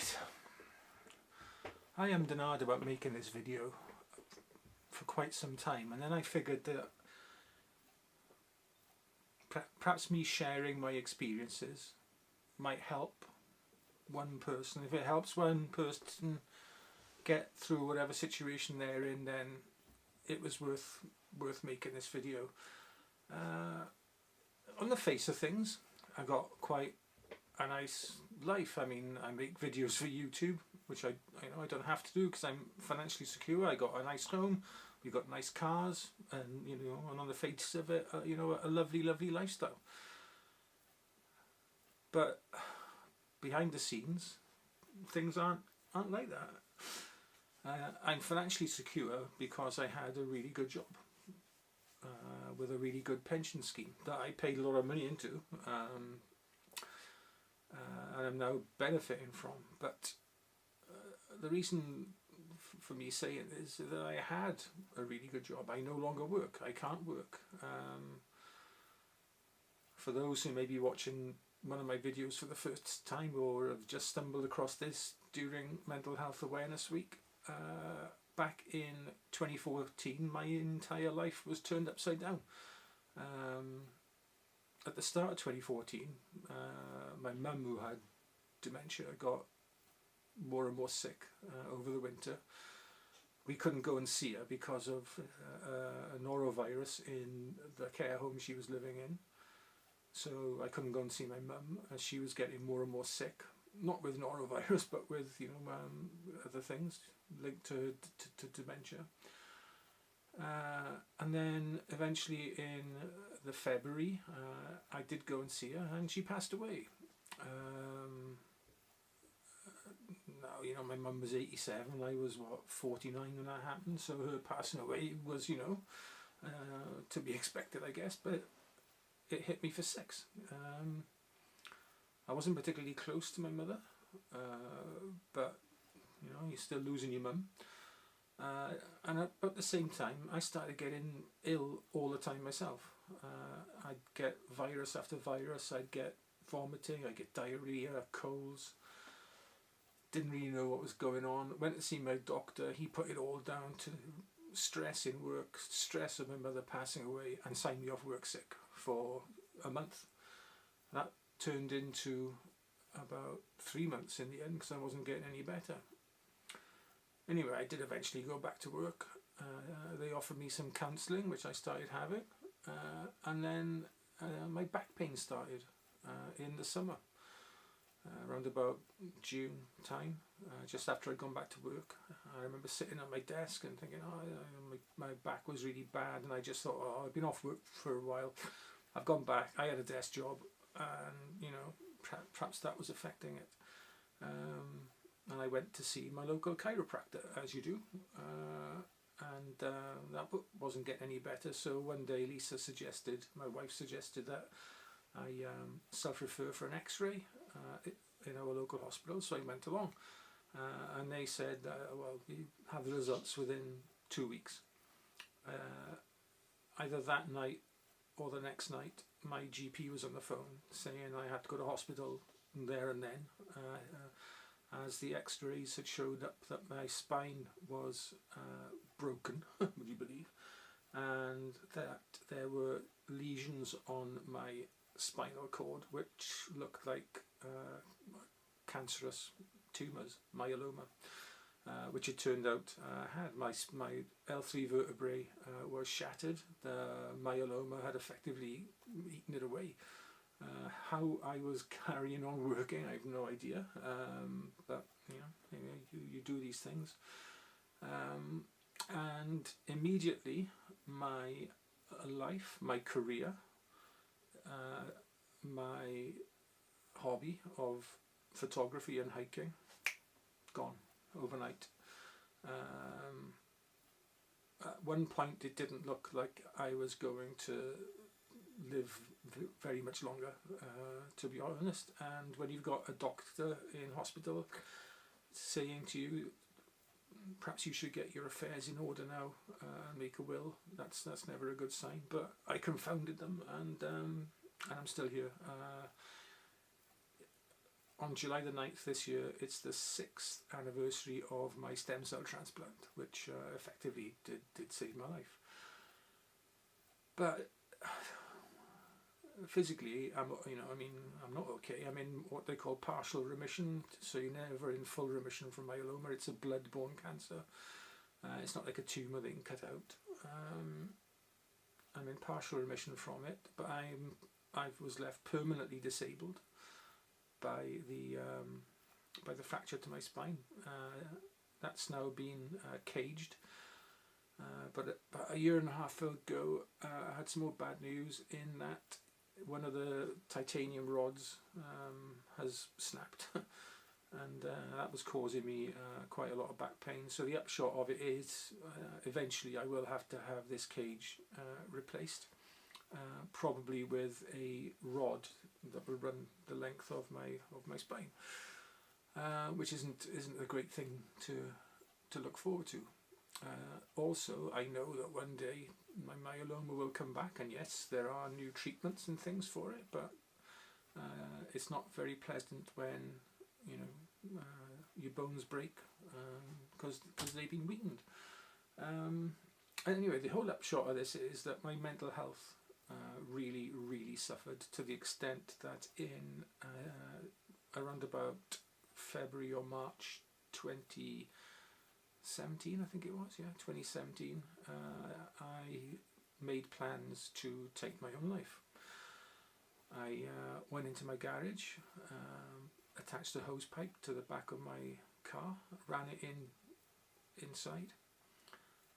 Right, I am denied about making this video for quite some time, and then I figured that perhaps me sharing my experiences might help one person. If it helps one person get through whatever situation they're in, then it was worth making this video. On the face of things, I got quite a nice life. I mean, I make videos for YouTube, which I don't have to do because I'm financially secure. I got a nice home, we got nice cars, and and on the face of it, a lovely lifestyle. But behind the scenes, things aren't like that. I'm financially secure because I had a really good job with a really good pension scheme that I paid a lot of money into, and I'm now benefiting from. But the reason for me saying is that I had a really good job. I no longer work. I can't work. For those who may be watching one of my videos for the first time or have just stumbled across this during Mental Health Awareness Week, back in 2014 my entire life was turned upside down. At the start of 2014, my mum, who had dementia, got more and more sick over the winter. We couldn't go and see her because of a norovirus in the care home she was living in. So I couldn't go and see my mum as she was getting more and more sick. Not with norovirus, but with other things linked to dementia. And then eventually in the February, I did go and see her, and she passed away. Now, my mum was 87, I was 49 when that happened, so her passing away was, to be expected, I guess, but it hit me for 6. I wasn't particularly close to my mother, but you're still losing your mum. And at the same time, I started getting ill all the time myself. I'd get virus after virus, I'd get vomiting, I'd get diarrhea, colds. Didn't really know what was going on. Went to see my doctor, he put it all down to stress in work, stress of my mother passing away, and signed me off work sick for a month. That turned into about 3 months in the end because I wasn't getting any better. Anyway, I did eventually go back to work. They offered me some counselling, which I started having, and then my back pain started in the summer, around about June time, just after I'd gone back to work. I remember sitting at my desk and thinking, my back was really bad, and I just thought, I've been off work for a while. I've gone back. I had a desk job, and perhaps that was affecting it. And I went to see my local chiropractor, as you do, and that wasn't getting any better. So one day Lisa suggested, my wife suggested, that I self-refer for an x-ray in our local hospital. So I went along, and they said, well, you have the results within 2 weeks. Either that night or the next night, my GP was on the phone saying I had to go to hospital there and then, as the x-rays had showed up that my spine was broken, would you believe, and that there were lesions on my spinal cord which looked like cancerous tumours, myeloma, which it turned out had. My L3 vertebrae was shattered. The myeloma had effectively eaten it away. How I was carrying on working, I have no idea, but you do these things, and immediately my life, my career, my hobby of photography and hiking, gone overnight. At one point it didn't look like I was going to live very much longer, to be honest. And when you've got a doctor in hospital saying to you, perhaps you should get your affairs in order now and make a will, that's never a good sign. But I confounded them, and I'm still here. on July the 9th this year, it's the 6th anniversary of my stem cell transplant, which effectively did save my life. But physically, I'm not okay. I'm in what they call partial remission, so you're never in full remission from myeloma. It's a blood-borne cancer. It's not like a tumour they can cut out. I'm in partial remission from it, but I was left permanently disabled by the fracture to my spine. That's now been caged. But about a year and a half ago, I had some more bad news in that one of the titanium rods has snapped, and that was causing me quite a lot of back pain. So the upshot of it is, eventually I will have to have this cage replaced, probably with a rod that will run the length of my spine, which isn't a great thing to look forward to. Also, I know that one day my myeloma will come back, and yes, there are new treatments and things for it, but it's not very pleasant when your bones break because they've been weakened. Anyway, the whole upshot of this is that my mental health really suffered, to the extent that in around about February or March 2017, I think it was, 2017, I made plans to take my own life. I went into my garage, attached a hose pipe to the back of my car, ran it inside,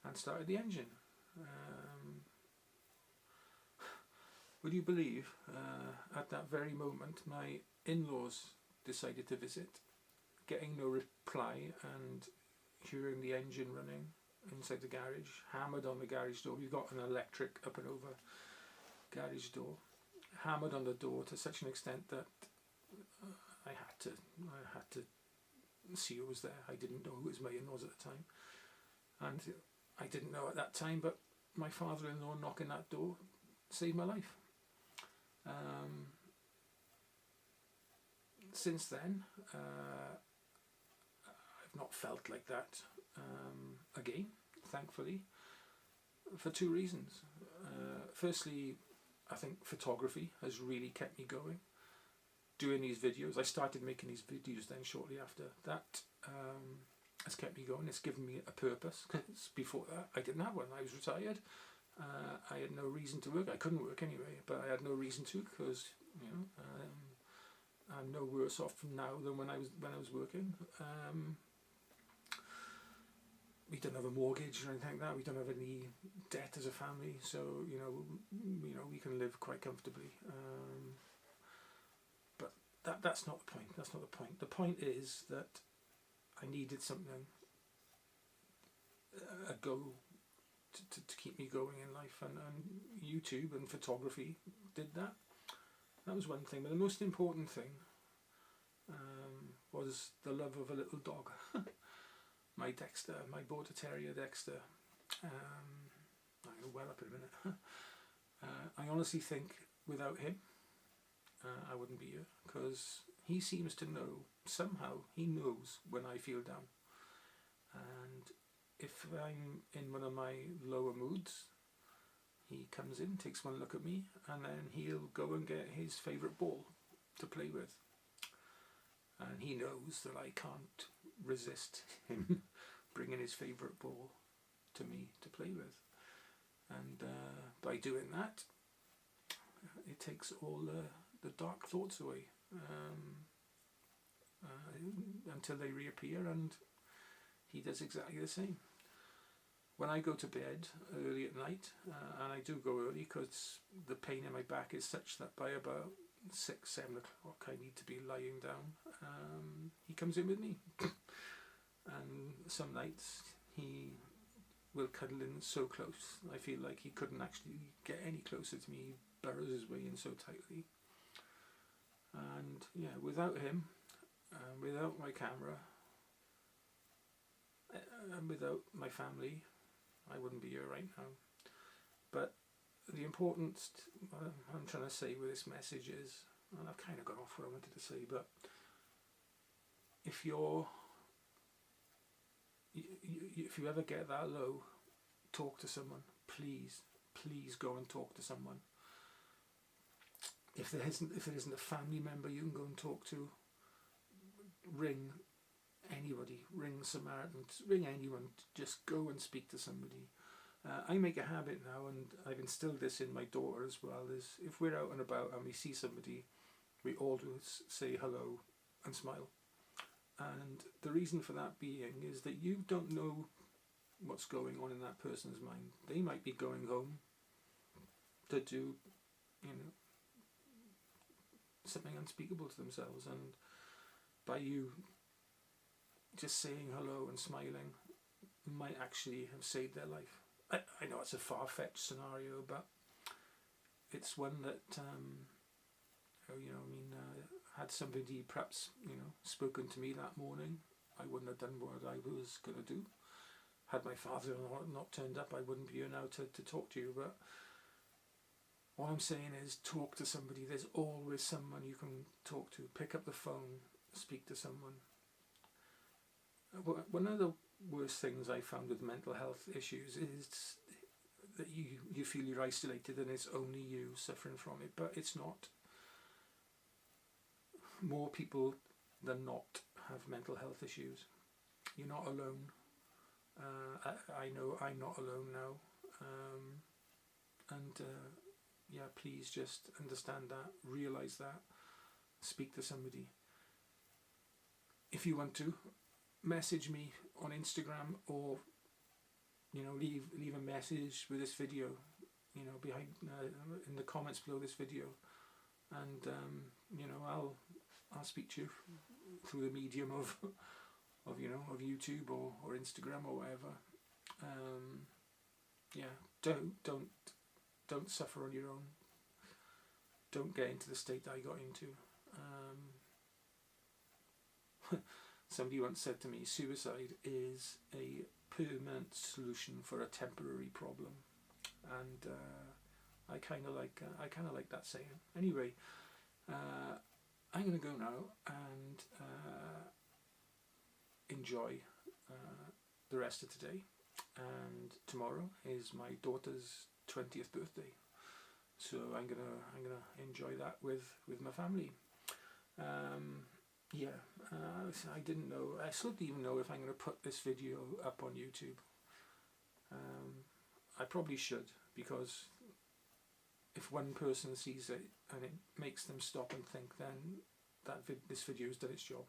and started the engine. Would you believe, at that very moment, my in-laws decided to visit, getting no reply, and hearing the engine running inside the garage, hammered on the garage door. We've got an electric up and over garage door, hammered on the door to such an extent that I had to see who was there. I didn't know who was my in-laws at the time, and I didn't know at that time, but my father-in-law knocking that door saved my life. Since then, I've not felt like that again, thankfully, for two reasons. Firstly, I think photography has really kept me going. Doing these videos, I started making these videos then shortly after that, has kept me going. It's given me a purpose, because before that I didn't have one. I was retired. I had no reason to work. I couldn't work anyway, but I had no reason to, because I'm no worse off now than when I was working. We don't have a mortgage or anything like that. We don't have any debt as a family, so we can live quite comfortably. But that's not the point. That's not the point. The point is that I needed something, a goal to keep me going in life, and YouTube and photography did that. That was one thing, but the most important thing was the love of a little dog. My Dexter, my Border Terrier Dexter. I'll go well up in a minute. I honestly think without him, I wouldn't be here, because he seems to know, somehow he knows when I feel down. And if I'm in one of my lower moods, he comes in, takes one look at me, and then he'll go and get his favourite ball to play with. And he knows that I can't resist him bringing his favourite ball to me to play with. And by doing that, it takes all the dark thoughts away, until they reappear, and he does exactly the same. When I go to bed early at night, and I do go early because the pain in my back is such that by about 6, 7 o'clock I need to be lying down, he comes in with me. And some nights he will cuddle in so close, I feel like he couldn't actually get any closer to me. He burrows his way in so tightly. And yeah, without him, without my camera, and without my family, I wouldn't be here right now. But the importance I'm trying to say with this message is, and I've kind of gone off what I wanted to say, but if you're if you ever get that low, talk to someone. Please go and talk to someone. If there isn't a family member you can go and talk to, ring anybody, ring Samaritans, ring anyone. Just go and speak to somebody. I make a habit now, and I've instilled this in my daughter as well, is if we're out and about and we see somebody, we always say hello and smile. And the reason for that being is that you don't know what's going on in that person's mind. They might be going home to do, something unspeakable to themselves, and by you just saying hello and smiling might actually have saved their life. I know it's a far-fetched scenario, but it's one that had somebody perhaps spoken to me that morning, I wouldn't have done what I was going to do. Had my father not turned up, I wouldn't be here now to talk to you. But what I'm saying is, talk to somebody. There's always someone you can talk to. Pick up the phone, speak to someone. One of the worst things I found with mental health issues is that you feel you're isolated and it's only you suffering from it, but it's not. More people than not have mental health issues. You're not alone. I know I'm not alone now. Please just understand that, realise that, speak to somebody. If you want to, message me on Instagram, or leave a message with this video, behind in the comments below this video, and I'll speak to you through the medium of YouTube or Instagram or whatever. Don't suffer on your own. Don't get into the state I got into. Somebody once said to me, suicide is a permanent solution for a temporary problem, and I kind of like that saying. Anyway, I'm going to go now and enjoy the rest of today. And tomorrow is my daughter's 20th birthday, so I'm gonna enjoy that with my family. I didn't know. I still don't even know if I'm going to put this video up on YouTube. I probably should, because if one person sees it and it makes them stop and think, then this video's done its job.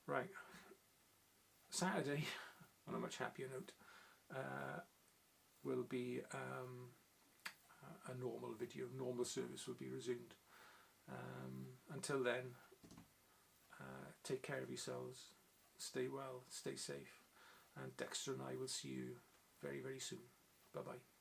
Right. Saturday, on a much happier note, will be a normal video. Normal service will be resumed. Until then, take care of yourselves, stay well, stay safe, and Dexter and I will see you very, very soon. Bye bye.